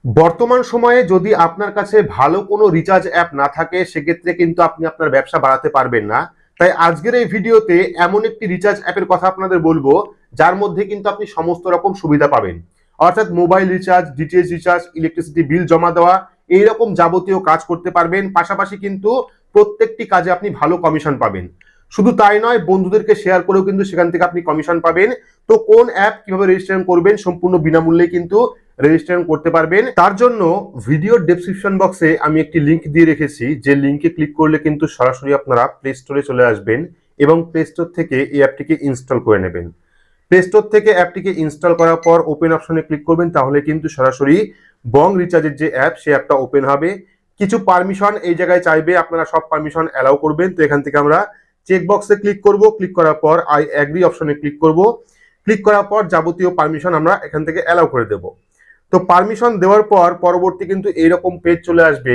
বর্তমান সময়ে যদি আপনার কাছে ভালো কোনো রিচার্জ অ্যাপ না থাকে সেক্ষেত্রে কিন্তু আপনি আপনার ব্যবসা বাড়াতে পারবেন না। তাই আজকের এই ভিডিওতে এমন একটি রিচার্জ অ্যাপের কথা আপনাদের বলবো যার মধ্যে কিন্তু আপনি সমস্ত রকম সুবিধা পাবেন, অর্থাৎ mobile recharge, DTH recharge, electricity bill জমা দেওয়া, এইরকম যাবতীয় কাজ করতে পারবেন। পাশাপাশি কিন্তু প্রত্যেকটি কাজে আপনি ভালো কমিশন পাবেন। শুধু তাই নয়, বন্ধুদেরকে শেয়ার করেও কিন্তু সেখান থেকে আপনি কমিশন পাবেন। তো কোন অ্যাপ কিভাবে রেজিস্ট্রেশন করবেন সম্পূর্ণ বিনামূল্যে কিন্তু রেজিস্ট্রেশন করতে পারবেন। তার জন্য ভিডিওর ডেসক্রিপশন বক্সে আমি একটি লিংক দিয়ে রেখেছি, যে লিংকে ক্লিক করলে কিন্তু সরাসরি আপনারা প্লে স্টোরে চলে আসবেন এবং প্লে স্টোর থেকে এই অ্যাপটিকে ইনস্টল করে নেবেন। প্লে স্টোর থেকে অ্যাপটিকে ইনস্টল করার পর ওপেন অপশনে ক্লিক করবেন, তাহলে কিন্তু সরাসরি বং রিচার্জের যে অ্যাপ সেই অ্যাপটা ওপেন হবে। কিছু পারমিশন এই জায়গায় চাইবে, আপনারা সব পারমিশন অ্যালাউ করবেন। তো এখান থেকে আমরা চেক বক্সে ক্লিক করব, ক্লিক করার পর আই অ্যাগ্রি অপশনে ক্লিক করব। ক্লিক করার পর যাবতীয় পারমিশন আমরা এখান থেকে অ্যালাউ করে দেব। তো পারমিশন দেওয়ার পর পরবর্তী কিন্তু এইরকম পেজ চলে আসবে।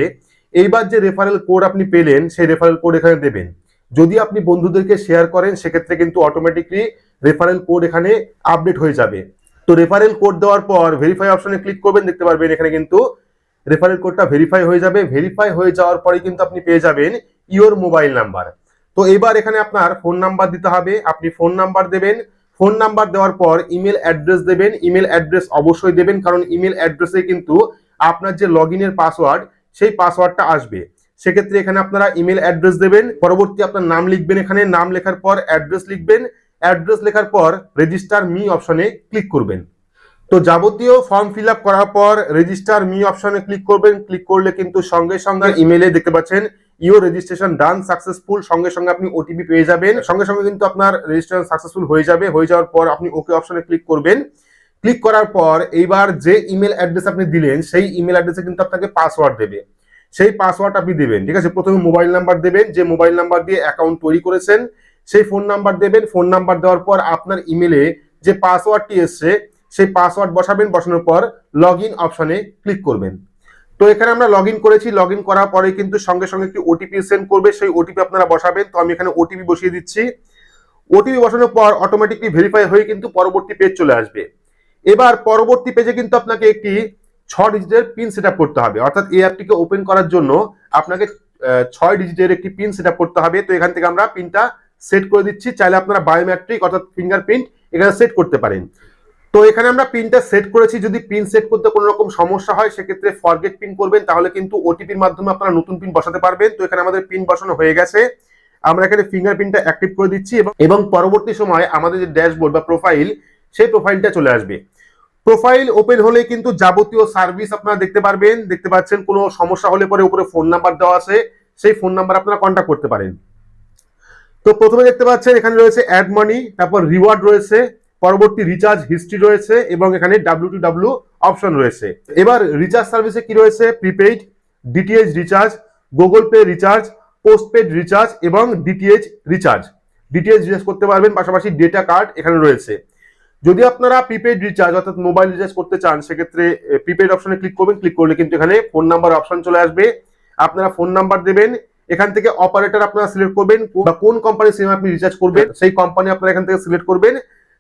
এইবার যে রেফারেল কোড আপনি পেলেন সেই রেফারেল কোড এখানে দেবেন। যদি আপনি বন্ধুদেরকে শেয়ার করেন সেক্ষেত্রে কিন্তু অটোমেটিকলি রেফারেল কোড এখানে আপডেট হয়ে যাবে। তো রেফারেল কোড দেওয়ার পর ভেরিফাই অপশনে ক্লিক করবেন, দেখতে পারবেন এখানে কিন্তু রেফারেল কোডটা ভেরিফাই হয়ে যাবে। ভেরিফাই হয়ে যাওয়ার পরে কিন্তু আপনি পেয়ে যাবেন ইওর মোবাইল নাম্বার। তো এবার এখানে আপনার ফোন নাম্বার দিতে হবে, আপনি ফোন নাম্বার দেবেন। ফোন নাম্বার দেওয়ার পর ইমেল অ্যাড্রেস দেবেন। ইমেল অ্যাড্রেস অবশ্যই দেবেন, কারণ ইমেল অ্যাড্রেসে কিন্তু আপনার যে লগ ইনের পাসওয়ার্ড সেই পাসওয়ার্ডটা আসবে। সেক্ষেত্রে এখানে আপনারা ইমেল অ্যাড্রেস দেবেন। পরবর্তী আপনার নাম লিখবেন, এখানে নাম লেখার পর অ্যাড্রেস লিখবেন। অ্যাড্রেস লেখার পর রেজিস্টার মি অপশনে ক্লিক করবেন। তো যাবতীয় ফর্ম ফিল আপ করার পর রেজিস্টার মি অপশনে ক্লিক করবেন। ক্লিক করলে কিন্তু সঙ্গে সঙ্গে ইমেলে দেখতে পাচ্ছেন ইওর রেজিস্ট্রেশন ডান সাকসেসফুল, সঙ্গে সঙ্গে আপনি ওটিপি পেয়ে যাবেন। সঙ্গে সঙ্গে কিন্তু আপনার রেজিস্ট্রেশন সাকসেসফুল হয়ে যাবে। হয়ে যাওয়ার পর আপনি ওকে অপশনে ক্লিক করবেন। ক্লিক করার পর এইবার যে ইমেল অ্যাড্রেস আপনি দিলেন সেই ইমেল অ্যাড্রেসে কিন্তু আপনাকে পাসওয়ার্ড দেবে। সেই পাসওয়ার্ড আপনি দেবেন, ঠিক আছে। প্রথমে মোবাইল নাম্বার দেবেন, যে মোবাইল নাম্বার দিয়ে অ্যাকাউন্ট তৈরি করেছেন সেই ফোন নাম্বার দেবেন। ফোন নাম্বার দেওয়ার পর আপনার ইমেলে যে পাসওয়ার্ডটি এসছে সেই পাসওয়ার্ড বসাবেন। বসানোর পর লগ ইন অপশনে ক্লিক করবেন। তো এখানে আমরা লগ ইন করেছি। লগ ইন করার পরে কিন্তু সঙ্গে সঙ্গে একটি ওটিপি সেন্ড করবে, সেই ওটিপি আপনারা বসাবেন। তো আমি এখানে ওটিপি বসিয়ে দিচ্ছি। ওটিপি বসানোর পর অটোমেটিকলি ভেরিফাই হয়ে কিন্তু পরবর্তী পেজ চলে আসবে। এবার পরবর্তী পেজে কিন্তু আপনাকে একটি 6 ডিজিটের পিন সেট আপ করতে হবে, অর্থাৎ এই অ্যাপটিকে ওপেন করার জন্য আপনাকে 6 ডিজিটের একটি পিন সেট আপ করতে হবে। তো এখান থেকে আমরা পিনটা সেট করে দিচ্ছি। চাইলে আপনারা বায়োমেট্রিক অর্থাৎ ফিঙ্গারপ্রিন্ট এখানে সেট করতে পারেন। তো এখানে আমরা পিনটা সেট করেছি। যদি পিন সেট করতে কোনো রকম সমস্যা হয় সেক্ষেত্রে ফরগেট পিন করবেন, তাহলে কিন্তু ওটিপির মাধ্যমে আপনারা নতুন পিন বসাতে পারবেন। তো এখানে আমাদের পিন বসানো হয়ে গেছে। আমরা এখানে ফিঙ্গারপ্রিন্টটা অ্যাক্টিভ করে দিচ্ছি এবং পরবর্তী সময় আমাদের যে ড্যাশবোর্ড বা প্রোফাইল সেই প্রোফাইলটা চলে আসবে। প্রোফাইল ওপেন হলে কিন্তু যাবতীয় সার্ভিস আপনারা দেখতে পারবেন। দেখতে পাচ্ছেন কোনো সমস্যা হলে পরে উপরে ফোন নাম্বার দেওয়া আছে, সেই ফোন নাম্বার আপনারা কন্ট্যাক্ট করতে পারেন। তো প্রথমে দেখতে পাচ্ছেন এখানে রয়েছে অ্যাড মানি, তারপর রিওয়ার্ড রয়েছে, পরবর্তী রিচার্জ হিস্ট্রি রয়েছে এবং এখানে WTW অপশন রয়েছে। এবার রিচার্জ সার্ভিসে কি রয়েছে, prepaid, DTH recharge, Google pay recharge, postpaid recharge এবং ডিটিএইচ রিচার্জ। ডিটিএইচ রিচার্জ করতে পারবেন, পাশাপাশি ডেটা কার্ড এখানে রয়েছে। যদি আপনারা প্রিপেইড রিচার্জ অর্থাৎ মোবাইল রিচার্জ করতে চান সেক্ষেত্রে প্রিপেইড অপশনে ক্লিক করবেন। ক্লিক করলে কিন্তু এখানে ফোন নাম্বার অপশন চলে আসবে। আপনারা ফোন নাম্বার দেবেন। এখান থেকে অপারেটর আপনারা সিলেক্ট করবেন বা কোন কোম্পানির সিম আপনি রিচার্জ করবেন সেই কোম্পানি আপনারা এখান থেকে সিলেক্ট করবেন।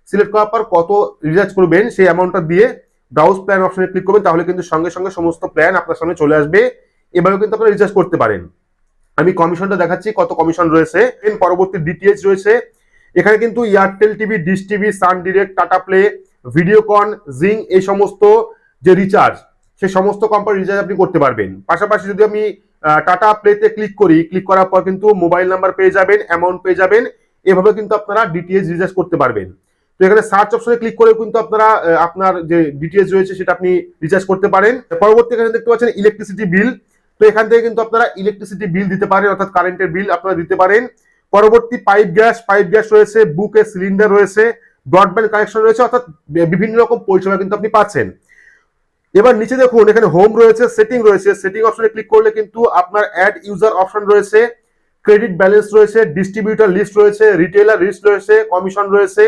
সিলেক্ট করার পর কত রিচার্জ করবেন সেই অ্যামাউন্টটা দিয়ে ব্রাউজ প্ল্যান অপশনে ক্লিক করবেন, তাহলে কিন্তু সঙ্গে সঙ্গে সমস্ত প্ল্যান আপনার সামনে চলে আসবে। এভাবে কিন্তু আপনারা রিচার্জ করতে পারেন। আমি কমিশনটা দেখাচ্ছি কত কমিশন রয়েছে। পরবর্তী ডিটিএইচ রয়েছে। এখানে কিন্তু এয়ারটেল টিভি, ডিশ টিভি, সান ডিরেক্ট, টাটা প্লে, ভিডিওকন, জিং এই সমস্ত যে রিচার্জ সেই সমস্ত কোম্পানির রিচার্জ আপনি করতে পারবেন। পাশাপাশি যদি আমি টাটা প্লেতে ক্লিক করি, ক্লিক করার পর কিন্তু মোবাইল নাম্বার পেয়ে যাবেন, অ্যামাউন্ট পেয়ে যাবেন। এভাবে কিন্তু আপনারা ডিটিএইচ রিচার্জ করতে পারবেন। তো এখানে সার্চ অপশনে ক্লিক করে কিন্তু আপনারা আপনার যে ডিটিএইচ রয়েছে সেটা আপনি রিচার্জ করতে পারেন। পরবর্তী এখানে দেখতে পাচ্ছেন ইলেকট্রিসিটি বিল। তো এখান থেকে কিন্তু আপনারা ইলেকট্রিসিটি বিল দিতে পারেন, অর্থাৎ কারেন্টের বিল আপনারা দিতে পারেন। পরবর্তী পাইপ গ্যাস রয়েছে, বুকে সিলিন্ডার রয়েছে, ব্রডব্যান্ড কানেকশন রয়েছে, অর্থাৎ বিভিন্ন রকম পরিষেবা কিন্তু আপনি পাচ্ছেন। এবার নিচে দেখুন এখানে হোম রয়েছে, সেটিং রয়েছে। সেটিং অপশনে ক্লিক করলে কিন্তু আপনার অ্যাড ইউজার অপশন রয়েছে, ক্রেডিট ব্যালেন্স রয়েছে, ডিস্ট্রিবিউটর লিস্ট রয়েছে, রিটেলার লিস্ট রয়েছে, কমিশন রয়েছে।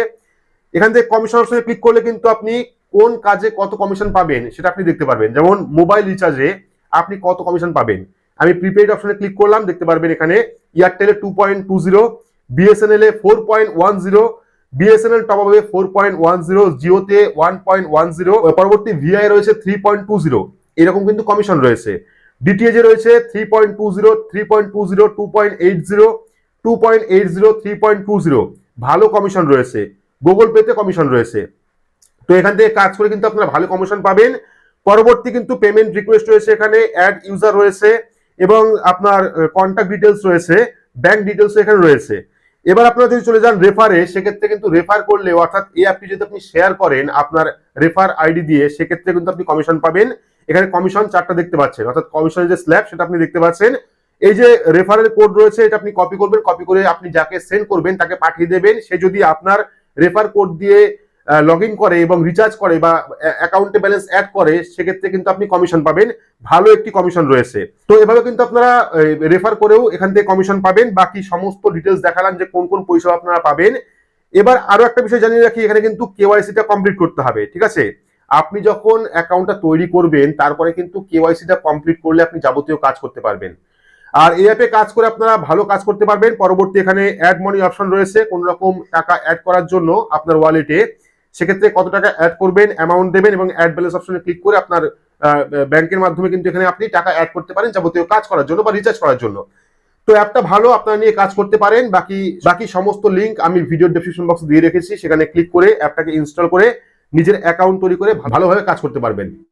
এখান থেকে কমিশন অপশনে ক্লিক করলে কিন্তু আপনি কোন কাজে কত কমিশন পাবেন সেটা আপনি দেখতে পারবেন। যেমন মোবাইল রিচার্জে আপনি কত কমিশন পাবেন। আমি প্রিপেইড অপশনে ক্লিক করলাম, দেখতে পারবেন এখানে এয়ারটেলে 2.20, বিএসএনএল এ 4.10, বিএসএনএল টপ আপে 4.10, জিওতে 1.10, পরবর্তী ভিআই রয়েছে 3.20। এরকম কিন্তু কমিশন রয়েছে। ডিটিএইচ এ রয়েছে 3.20, 3.20, 2.80, 2.80, 3.20, ভালো কমিশন রয়েছে। গুগল পেতে কমিশন রয়েছে। তো এখান থেকে কাজ করে কিন্তু আপনারা ভালো কমিশন পাবেন। পরবর্তী কিন্তু পেমেন্ট রিকোয়েস্ট রয়েছে, এখানে অ্যাড ইউজার রয়েছে এবং আপনার কন্ট্যাক্ট ডিটেলস রয়েছে, ব্যাংক ডিটেলস এখানে রয়েছে। এবার আপনারা যদি চলে যান রেফারে, সেক্ষেত্রে কিন্তু রেফার করলে অর্থাৎ এই অ্যাপটি যদি আপনি শেয়ার করেন আপনার রেফার আইডি দিয়ে, সেক্ষেত্রে কিন্তু আপনি কমিশন পাবেন। এখানে কমিশন 4টা দেখতে পাচ্ছেন, অর্থাৎ কমিশনের যে স্ল্যাব সেটা আপনি দেখতে পাচ্ছেন। এই যে রেফারেল কোড রয়েছে এটা আপনি কপি করবেন, কপি করে আপনি যাকে সেন্ড করবেন তাকে পাঠিয়ে দেবেন। সে যদি আপনার রেফার কোড দিয়ে লগ ইন করে এবং রিচার্জ করে বা অ্যাকাউন্টে ব্যালেন্স অ্যাড করে, সেক্ষেত্রে কিন্তু আপনি কমিশন পাবেন, ভালো একটি কমিশন রয়েছে। তো এভাবে কিন্তু আপনারা রেফার করেও এখান থেকে কমিশন পাবেন। বাকি সমস্ত ডিটেলস দেখালাম যে কোন কোন পয়সা আপনারা পাবেন। এবার আরো একটা বিষয় জানিয়ে রাখি, এখানে কিন্তু কেওয়াইসিটা কমপ্লিট করতে হবে, ঠিক আছে? আপনি যখন অ্যাকাউন্টটা তৈরি করবেন তারপরে কিন্তু কেওয়াইসিটা কমপ্লিট করলে আপনি যাবতীয় কাজ করতে পারবেন। আর এই অ্যাপে কাজ করে আপনারা ভালো কাজ করতে পারবেন। পরবর্তী এখানে অ্যাড মানি অপশন রয়েছে, কোন রকম টাকা অ্যাড করার জন্য আপনার ওয়ালেটে, সেক্ষেত্রে কত টাকা অ্যাড করবেন, অ্যামাউন্ট দেবেন এবং অ্যাড ব্যালেন্স অপশনে ক্লিক করে আপনার ব্যাংকের মাধ্যমে কিন্তু এখানে আপনি টাকা অ্যাড করতে পারেন যাবতীয় কাজ করার জন্য বা রিচার্জ করার জন্য। তো অ্যাপটা ভালো, আপনারা নিয়ে কাজ করতে পারেন। বাকি সমস্ত লিঙ্ক আমি ভিডিও ডেসক্রিপশন বক্সে দিয়ে রেখেছি, সেখানে ক্লিক করে অ্যাপটাকে ইনস্টল করে নিজের অ্যাকাউন্ট তৈরি করে ভালোভাবে কাজ করতে পারবেন।